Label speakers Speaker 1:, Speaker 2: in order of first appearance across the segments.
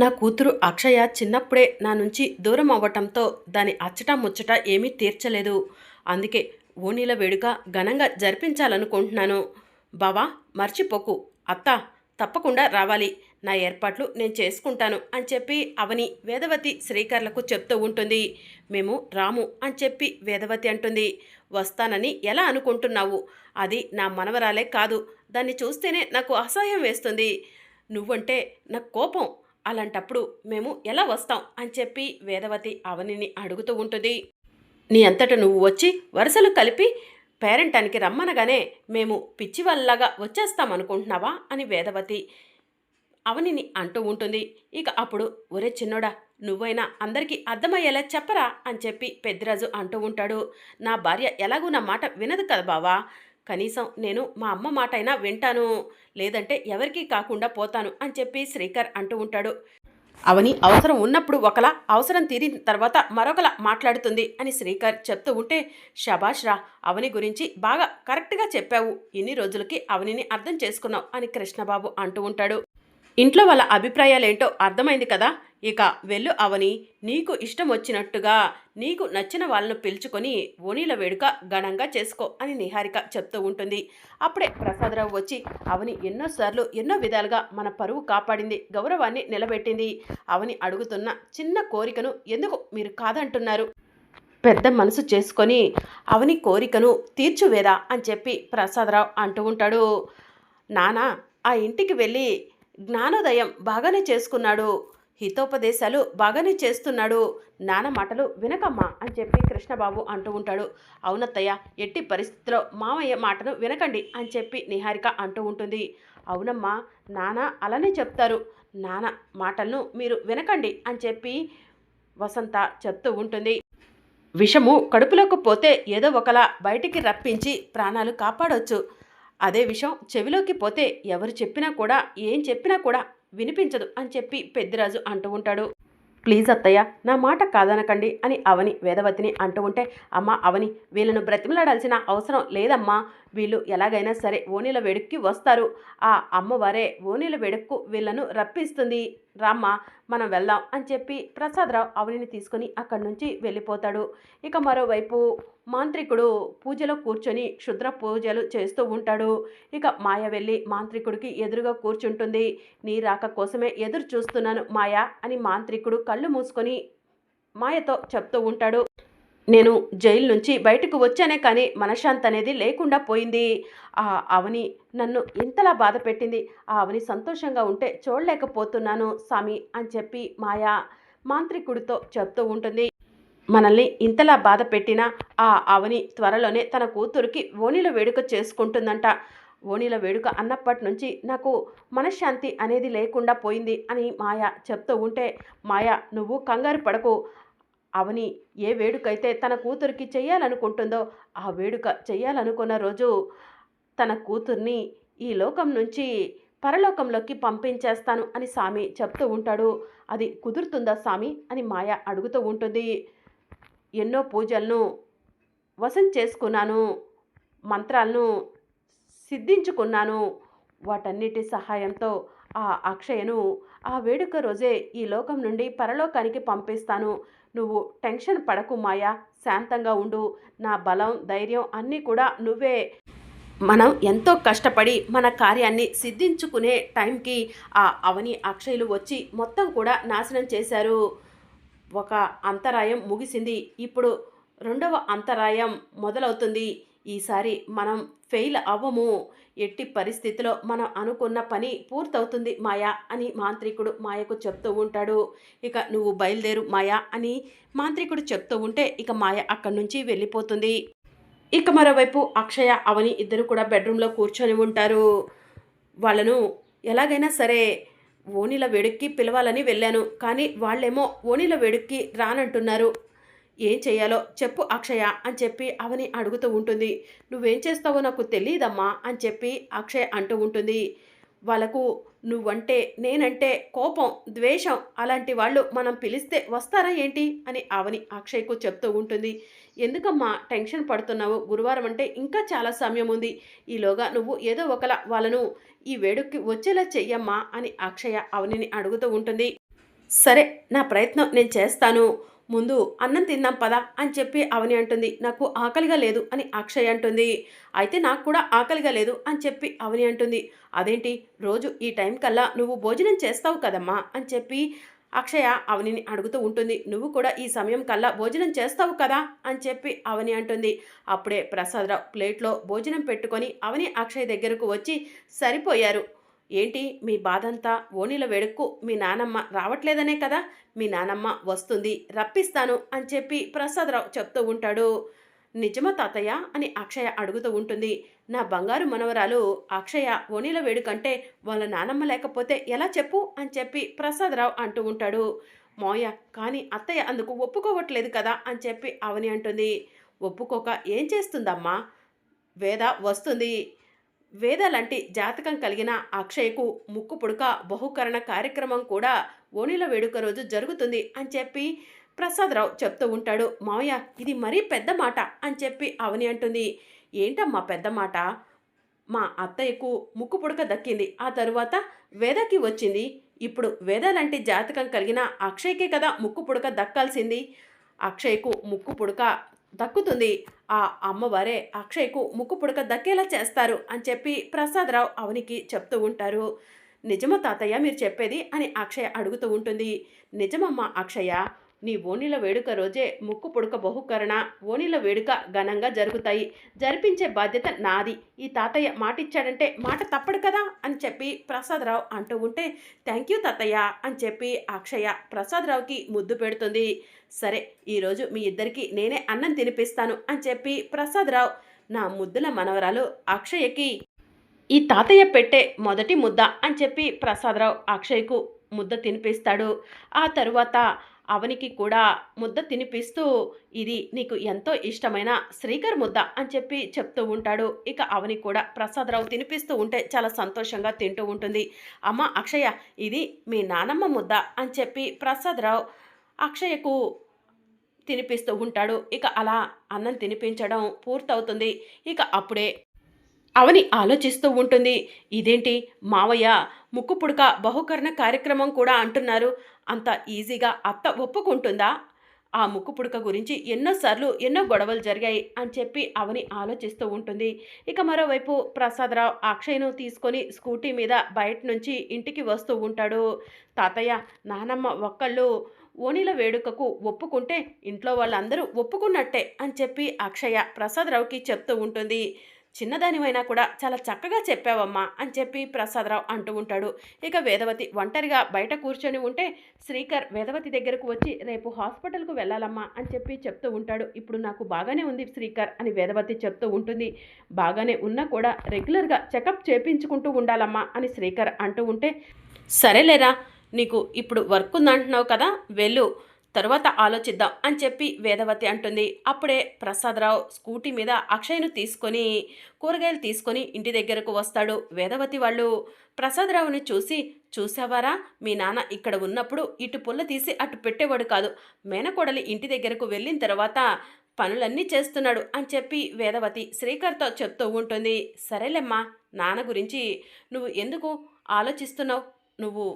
Speaker 1: నా కూతురు అక్షయ చిన్నప్పుడే నా నుంచి దూరం అవ్వటంతో దాని అచ్చట ముచ్చట ఏమీ తీర్చలేదు. అందుకే ఓణీల వేడుక ఘనంగా జరిపించాలనుకుంటున్నాను. బావా, మర్చిపోకు. అత్త తప్పకుండా రావాలి. నా ఏర్పాట్లు నేను చేసుకుంటాను అని చెప్పి అవని వేదవతి శ్రీకర్లకు చెప్తూ ఉంటుంది. మేము రాము అని చెప్పి వేదవతి అంటుంది. వస్తానని ఎలా అనుకుంటున్నావు? అది నా మనవరాలే కాదు. దాన్ని చూస్తేనే నాకు అసహ్యం వేస్తుంది. నువ్వంటే నాకు కోపం. అలాంటప్పుడు మేము ఎలా వస్తాం అని చెప్పి వేదవతి అవనిని అడుగుతూ ఉంటుంది. నీ అంతట నువ్వు వచ్చి వరుసలు కలిపి పేరెంటానికి రమ్మనగానే మేము పిచ్చివల్లాగా వచ్చేస్తామనుకుంటున్నావా అని వేదవతి అవనిని అంటూ ఉంటుంది. ఇక అప్పుడు ఒరే చిన్నోడా, నువ్వైనా అందరికీ అర్థమయ్యేలా చెప్పరా అని చెప్పి పెద్దిరాజు అంటూ ఉంటాడు. నా భార్య ఎలాగూ నా మాట వినదు కదా బావా. కనీసం నేను మా అమ్మ మాట అయినా వింటాను, లేదంటే ఎవరికీ కాకుండా పోతాను అని చెప్పి శ్రీకర్ అంటూ ఉంటాడు. అవని అవసరం ఉన్నప్పుడు ఒకలా, అవసరం తీరిన తర్వాత మరొకలా మాట్లాడుతుంది అని శ్రీకర్ చెప్తూ ఉంటే, షబాష్ రా, అవని గురించి బాగా కరెక్ట్గా చెప్పావు. ఇన్ని రోజులకి అవనిని అర్థం చేసుకున్నావు అని కృష్ణబాబు అంటూ ఉంటాడు. ఇంట్లో వాళ్ళ అభిప్రాయాలేంటో అర్థమైంది కదా. ఇక వెళ్ళు అవని, నీకు ఇష్టం వచ్చినట్టుగా నీకు నచ్చిన వాళ్ళను పిలుచుకొని ఓణీల వేడుక ఘనంగా చేసుకో అని నిహారిక చెప్తూ ఉంటుంది. అప్పుడే ప్రసాదరావు వచ్చి, అవని ఎన్నోసార్లు ఎన్నో విధాలుగా మన పరువు కాపాడింది, గౌరవాన్ని నిలబెట్టింది. అవని అడుగుతున్న చిన్న కోరికను ఎందుకు మీరు కాదంటున్నారు? పెద్ద మనసు చేసుకొని అవని కోరికను తీర్చువేదా అని చెప్పి ప్రసాదరావు అంటూ ఉంటాడు. నానా ఆ ఇంటికి వెళ్ళి జ్ఞానోదయం బాగానే చేసుకున్నాడు, హితోపదేశాలు బాగానే చేస్తున్నాడు, నాన్న మాటలు వినకమ్మా అని చెప్పి కృష్ణబాబు అంటూ ఉంటాడు. అవునత్తయ్య, ఎట్టి పరిస్థితిలో మామయ్య మాటను వినకండి అని చెప్పి నిహారిక అంటూ ఉంటుంది. అవునమ్మా, నాన్న అలానే చెప్తారు, నాన్న మాటలను మీరు వినకండి అని చెప్పి వసంత చెప్తూ ఉంటుంది. విషము కడుపులోకి పోతే ఏదో ఒకలా బయటికి రప్పించి ప్రాణాలు కాపాడొచ్చు. అదే విషయం చెవిలోకి పోతే ఎవరు చెప్పినా కూడా, ఏం చెప్పినా కూడా వినిపించదు అని చెప్పి పెద్దిరాజు అంటూ ఉంటాడు. ప్లీజ్ అత్తయ్య, నా మాట కాదనకండి అని అవని వేదవతిని అంటూ ఉంటే, అమ్మ అవని, వీళ్ళను బ్రతిమలాడాల్సిన అవసరం లేదమ్మా. వీళ్ళు ఎలాగైనా సరే ఓణీల వేడుక్కి వస్తారు. ఆ అమ్మవారే ఓణీల వేడుక్కు వీళ్ళను రప్పిస్తుంది. రామ్మ, మనం వెళ్దాం అని చెప్పి ప్రసాదరావు అవనిని తీసుకుని అక్కడి నుంచి వెళ్ళిపోతాడు. ఇక మరోవైపు మాంత్రికుడు పూజలో కూర్చొని క్షుద్ర పూజలు చేస్తూ ఉంటాడు. ఇక మాయ వెళ్ళి మాంత్రికుడికి ఎదురుగా కూర్చుంటుంది. నీ రాక కోసమే ఎదురు చూస్తున్నాను మాయా అని మాంత్రికుడు కళ్ళు మూసుకొని మాయతో చెప్తూ ఉంటాడు. నేను జైలు నుంచి బయటకు వచ్చానే కానీ మనశ్శాంతి అనేది లేకుండా పోయింది. ఆ అవని నన్ను ఇంతలా బాధ పెట్టింది. ఆ అవని సంతోషంగా ఉంటే చూడలేకపోతున్నాను స్వామి అని చెప్పి మాయా మాంత్రికుడితో చెప్తూ ఉంటుంది. మనల్ని ఇంతలా బాధ పెట్టిన ఆ అవని త్వరలోనే తన కూతురికి ఓణీల వేడుక చేసుకుంటుందంట. ఓణీల వేడుక అన్నప్పటి నుంచి నాకు మనశ్శాంతి అనేది లేకుండా పోయింది అని మాయ చెప్తూ ఉంటే, మాయ నువ్వు కంగారు పడకు. అవని ఏ వేడుకైతే తన కూతురికి చెయ్యాలనుకుంటుందో ఆ వేడుక చెయ్యాలనుకున్న రోజు తన కూతుర్ని ఈ లోకం నుంచి పరలోకంలోకి పంపించేస్తాను అని స్వామి చెప్తూ ఉంటాడు. అది కుదురుతుందా స్వామి అని మాయ అడుగుతూ ఉంటుంది. ఎన్నో పూజలను వశం చేసుకున్నాను, మంత్రాలను సిద్ధించుకున్నాను. వాటన్నిటి సహాయంతో ఆ అక్షయను ఆ వేడుక రోజే ఈ లోకం నుండి పరలోకానికి పంపిస్తాను. నువ్వు టెన్షన్ పడకు మాయా, శాంతంగా ఉండు. నా బలం, ధైర్యం అన్నీ కూడా నువ్వే. మనం ఎంతో కష్టపడి మన కార్యాన్ని సిద్ధించుకునే టైంకి ఆ అవని అక్షయులు వచ్చి మొత్తం కూడా నాశనం చేశారు. ఒక అంతరాయం ముగిసింది. ఇప్పుడు రెండవ అంతరాయం మొదలవుతుంది. ఈసారి మనం ఫెయిల్ అవ్వము. ఎట్టి పరిస్థితిలో మనం అనుకున్న పని పూర్తవుతుంది మాయా అని మాంత్రికుడు మాయకు చెప్తూ ఉంటాడు. ఇక నువ్వు బయలుదేరు మాయా అని మాంత్రికుడు చెప్తూ ఉంటే ఇక మాయ అక్కడి నుంచి వెళ్ళిపోతుంది. ఇక మరోవైపు అక్షయ అవని ఇద్దరు కూడా బెడ్రూమ్లో కూర్చొని ఉంటారు. వాళ్ళను ఎలాగైనా సరే ఓణీల వేడుక్కి పిలవాలని వెళ్ళాను, కానీ వాళ్ళేమో ఓణీల వేడుక్కి రానంటున్నారు. ఏం చెయ్యాలో చెప్పు అక్షయ అని చెప్పి అవని అడుగుతూ ఉంటుంది. నువ్వేం చేస్తావో నాకు తెలియదమ్మా అని చెప్పి అక్షయ అంటూ ఉంటుంది. వాళ్ళకు నువ్వంటే నేనంటే కోపం, ద్వేషం, అలాంటి వాళ్ళు మనం పిలిస్తే వస్తారా ఏంటి అని అవని అక్షయ్కు చెప్తూ ఉంటుంది. ఎందుకమ్మా టెన్షన్ పడుతున్నావు? గురువారం అంటే ఇంకా చాలా సమయం ఉంది. ఈలోగా నువ్వు ఏదో ఒకలా వాళ్ళను ఈ వేడుక్కి వచ్చేలా చెయ్యమ్మా అని అక్షయ అవనిని అడుగుతూ ఉంటుంది. సరే, నా ప్రయత్నం నేను చేస్తాను. ముందు అన్నం తిందాం పదా అని చెప్పి అవని అంటుంది. నాకు ఆకలిగా లేదు అని అక్షయ్ అంటుంది. అయితే నాకు కూడా ఆకలిగా లేదు అని చెప్పి అవని అంటుంది. అదేంటి రోజు ఈ టైం కల్లా నువ్వు భోజనం చేస్తావు కదమ్మా అని చెప్పి అక్షయ అవనిని అడుగుతూ ఉంటుంది. నువ్వు కూడా ఈ సమయం కల్లా భోజనం చేస్తావు కదా అని చెప్పి అవని అంటుంది. అప్పుడే ప్రసాదరావు ప్లేట్లో భోజనం పెట్టుకొని అవని అక్షయ్ దగ్గరకు వచ్చి సరిపోయారు. ఏంటి మీ బాధంతా ఓణీల వేడుక్కు మీ నానమ్మ రావట్లేదనే కదా, మీ నానమ్మ వస్తుంది రప్పిస్తాను అని చెప్పి ప్రసాదరావు చెప్తూ ఉంటాడు. నిజమా తాతయ్య అని అక్షయ అడుగుతూ ఉంటుంది. నా బంగారు మనవరాలు అక్షయ ఓణీల వేడుకంటే వాళ్ళ నానమ్మ లేకపోతే ఎలా చెప్పు అని చెప్పి ప్రసాదరావు అంటూ ఉంటాడు. మోయ కానీ అత్తయ్య అందుకు ఒప్పుకోవట్లేదు కదా అని చెప్పి అవని అంటుంది. ఒప్పుకోక ఏం చేస్తుందమ్మా, వేద వస్తుంది. వేద లాంటి జాతకం కలిగిన అక్షయ్కు ముక్కు పుడక బహుకరణ కార్యక్రమం కూడా ఓణీల వేడుక రోజు జరుగుతుంది అని చెప్పి ప్రసాదరావు చెప్తూ ఉంటాడు. మావయ్య ఇది మరీ పెద్ద మాట అని చెప్పి అవని అంటుంది. ఏంటమ్మా పెద్ద మాట, మా అత్తయ్యకు ముక్కు పుడక దక్కింది, ఆ తరువాత వేదకి వచ్చింది. ఇప్పుడు వేద లాంటి జాతకం కలిగిన అక్షయ్కే కదా ముక్కు పుడక దక్కాల్సింది. అక్షయ్కు ముక్కు పుడక దక్కుతుంది. ఆ అమ్మవారే అక్షయ్కు ముక్కు పుడక దక్కేలా చేస్తారు అని చెప్పి ప్రసాదరావు అవనికి చెప్తూ ఉంటారు. నిజమా తాతయ్య మీరు చెప్పేది అని అక్షయ అడుగుతూ ఉంటుంది. నిజమమ్మా అక్షయ, నీ ఓణీల వేడుక రోజే ముక్కు పుడక బహుకరణ ఓణీల వేడుక ఘనంగా జరుగుతాయి. జరిపించే బాధ్యత నాది. ఈ తాతయ్య మాటిచ్చాడంటే మాట తప్పడు కదా అని చెప్పి ప్రసాదరావు అంటూ ఉంటే, థ్యాంక్ యూ తాతయ్య అని చెప్పి అక్షయ ప్రసాదరావుకి ముద్దు పెడుతుంది. సరే, ఈరోజు మీ ఇద్దరికి నేనే అన్నం తినిపిస్తాను అని చెప్పి ప్రసాదరావు నా ముద్దుల మనవరాలు అక్షయకి ఈ తాతయ్య పెట్టే మొదటి ముద్ద అని చెప్పి ప్రసాదరావు అక్షయ్కు ముద్ద తినిపిస్తాడు. ఆ తరువాత అవనికి కూడా ముద్ద తినిపిస్తూ ఇది నీకు ఎంతో ఇష్టమైన శ్రీకర్ ముద్ద అని చెప్పి చెప్తూ ఉంటాడు. ఇక అవని కూడా ప్రసాదరావు తినిపిస్తూ ఉంటే చాలా సంతోషంగా తింటూ ఉంటుంది. అమ్మ అక్షయ, ఇది మీ నానమ్మ ముద్ద అని చెప్పి ప్రసాదరావు అక్షయకు తినిపిస్తూ ఉంటాడు. ఇక అలా అన్నం తినిపించడం పూర్తవుతుంది. ఇక అప్పుడే అవని ఆలోచిస్తూ ఉంటుంది. ఇదేంటి మావయ్య ముక్కు పుడక బహుకరణ కార్యక్రమం కూడా అంటున్నారు, అంత ఈజీగా అత్త ఒప్పుకుంటుందా? ఆ ముక్కు పుడక గురించి ఎన్నోసార్లు ఎన్నో గొడవలు జరిగాయి అని చెప్పి అవని ఆలోచిస్తూ ఉంటుంది. ఇక మరోవైపు ప్రసాదరావు అక్షయ్ను తీసుకొని స్కూటీ మీద బయట నుంచి ఇంటికి వస్తూ ఉంటాడు. తాతయ్య నానమ్మ ఒక్కళ్ళు ఓణీల వేడుకకు ఒప్పుకుంటే ఇంట్లో వాళ్ళందరూ ఒప్పుకున్నట్టే అని చెప్పి అక్షయ ప్రసాదరావుకి చెప్తూ ఉంటుంది. చిన్నదానివైనా కూడా చాలా చక్కగా చెప్పావమ్మా అని చెప్పి ప్రసాదరావు అంటూ ఉంటాడు. ఇక వేదవతి ఒంటరిగా బయట కూర్చొని ఉంటే శ్రీకర్ వేదవతి దగ్గరకు వచ్చి రేపు హాస్పిటల్కు వెళ్ళాలమ్మా అని చెప్పి చెప్తూ ఉంటాడు. ఇప్పుడు నాకు బాగానే ఉంది శ్రీకర్ అని వేదవతి చెప్తూ ఉంటుంది. బాగానే ఉన్నా కూడా రెగ్యులర్గా చెకప్ చేయించుకుంటూ ఉండాలమ్మా అని శ్రీకర్ అంటూ ఉంటే, సరేలేరా నీకు ఇప్పుడు వర్క్ ఉందంటున్నావు కదా, వెళ్ళు, తరువాత ఆలోచిద్దాం అని చెప్పి వేదవతి అంటుంది. అప్పుడే ప్రసాదరావు స్కూటీ మీద అక్షయ్ను తీసుకొని కూరగాయలు తీసుకొని ఇంటి దగ్గరకు వస్తాడు. వేదవతి వాళ్ళు ప్రసాదరావుని చూసి, చూసావారా మీ నాన్న ఇక్కడ ఉన్నప్పుడు ఇటు పుల్ల తీసి అటు పెట్టేవాడు కాదు, మేనకోడలి ఇంటి దగ్గరకు వెళ్ళిన తర్వాత పనులన్నీ చేస్తున్నాడు అని చెప్పి వేదవతి శ్రీకర్తో చెప్తూ ఉంటుంది. సరేలేమ్మా, నాన్న గురించి నువ్వు ఎందుకు ఆలోచిస్తున్నావు, నువ్వు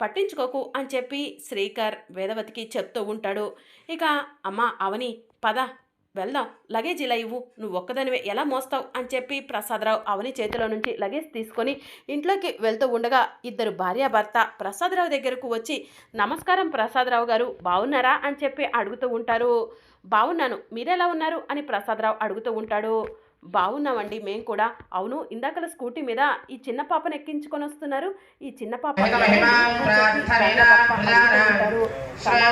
Speaker 1: పట్టించుకోకు అని చెప్పి శ్రీకర్ వేదవతికి చెప్తూ ఉంటాడు. ఇక అమ్మ అవని పద వెళ్దాం, లగేజ్ ఇలా ఇవ్వు, నువ్వు ఒక్కదానివే ఎలా మోస్తావు అని చెప్పి ప్రసాదరావు అవని చేతిలో నుంచి లగేజ్ తీసుకొని ఇంట్లోకి వెళ్తూ ఉండగా ఇద్దరు భార్యాభర్త ప్రసాదరావు దగ్గరకు వచ్చి, నమస్కారం ప్రసాదరావు గారు, బాగున్నారా అని చెప్పి అడుగుతూ ఉంటారు. బాగున్నాను, మీరెలా ఉన్నారు అని ప్రసాదరావు అడుగుతూ ఉంటాడు. బాగున్నామండి మేము కూడా. అవును, ఇందాకల స్కూటీ మీద ఈ చిన్న పాపను ఎక్కించుకొని వస్తున్నారు, ఈ చిన్న పాప చాలా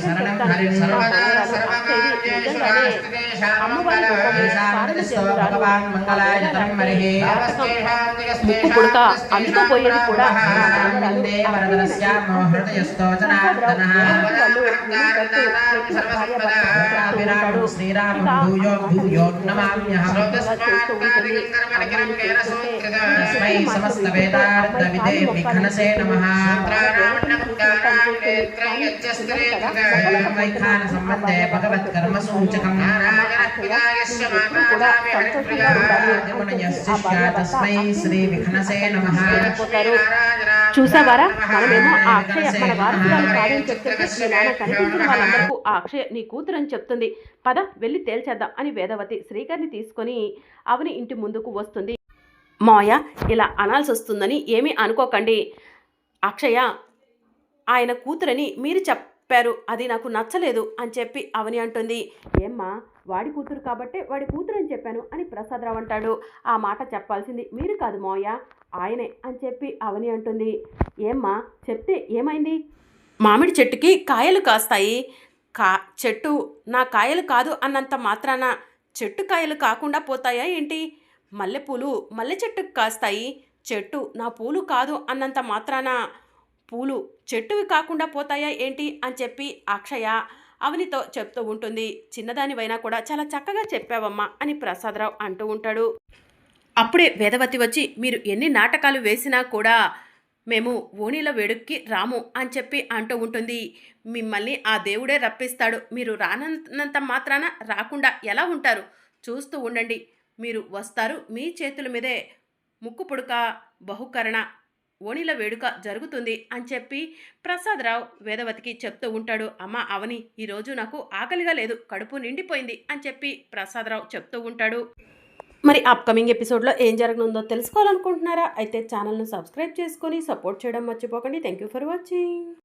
Speaker 2: శరణం హరిం
Speaker 1: నిజంగానే అమ్మవారి రూపము పాలన
Speaker 2: భగవాన్ మంగళాయతం మరిహి
Speaker 1: ముక్కు పుడక అందుకోపోయేది కూడా
Speaker 2: వందే వరదస్యామో హృదయస్థో జనార్దనః శ్రీరామం భూయో భూయో నమామ్యహం తస్మై సమస్త వేదార్థ విదే విఘ్నసే నమః వైఖాన సంబంధే భగవత్ కర్మ సూచకం తస్మై శ్రీ విఘ్నసే నమః.
Speaker 1: చూసావారా, మనమేమో ఆ అక్షయ మన వారసురాలు కాదని చెప్తుంటే మీ నాన్న కనిపించిన వాళ్ళందరికీ ఆ అక్షయ నీ కూతురు అని చెప్తుంది. పద వెళ్ళి తేల్చేద్దాం అని వేదవతి శ్రీకర్ని తీసుకొని అవని ఇంటి ముందుకు వస్తుంది. మాయ ఇలా అనాల్సి వస్తుందని ఏమీ అనుకోకండి. అక్షయ ఆయన కూతురని మీరు చెప్పారు, అది నాకు నచ్చలేదు అని చెప్పి అవని అంటుంది. ఏమ్మా, వాడి కూతురు కాబట్టే వాడి కూతురు అని చెప్పాను అని ప్రసాదరావు అంటాడు. ఆ మాట చెప్పాల్సింది మీరు కాదు మాయ, ఆయనే అని చెప్పి అవని అంటుంది. ఏమ్మా చెప్తే ఏమైంది? మామిడి చెట్టుకి కాయలు కాస్తాయి, చెట్టు నా కాయలు కాదు అన్నంత మాత్రాన చెట్టు కాయలు కాకుండా పోతాయా ఏంటి? మల్లెపూలు మల్లె చెట్టుకు కాస్తాయి, చెట్టు నా పూలు కాదు అన్నంత మాత్రాన పూలు చెట్టువి కాకుండా పోతాయా ఏంటి అని చెప్పి అక్షయ అవనితో చెప్తూ ఉంటుంది. చిన్నదానివైనా కూడా చాలా చక్కగా చెప్పావమ్మా అని ప్రసాదరావు అంటూ ఉంటాడు. అప్పుడే వేదవతి వచ్చి మీరు ఎన్ని నాటకాలు వేసినా కూడా మేము ఓణీల వేడుక్కి రాము అని చెప్పి అంటూ ఉంటుంది. మిమ్మల్ని ఆ దేవుడే రప్పిస్తాడు, మీరు రానంత మాత్రాన రాకుండా ఎలా ఉంటారు? చూస్తూ ఉండండి, మీరు వస్తారు, మీ చేతుల మీదే ముక్కు పుడక బహుకరణ ఓణీల వేడుక జరుగుతుంది అని చెప్పి ప్రసాదరావు వేదవతికి చెప్తూ ఉంటాడు. అమ్మ అవని, ఈరోజు నాకు ఆకలిగా లేదు, కడుపు నిండిపోయింది అని చెప్పి ప్రసాదరావు చెప్తూ ఉంటాడు. మరి అప్కమింగ్ ఎపిసోడ్లో ఏం జరగనుందో తెలుసుకోవాలనుకుంటున్నారా? అయితే ఛానల్ను సబ్స్క్రైబ్ చేసుకొని సపోర్ట్ చేయడం మర్చిపోకండి. Thank you for watching.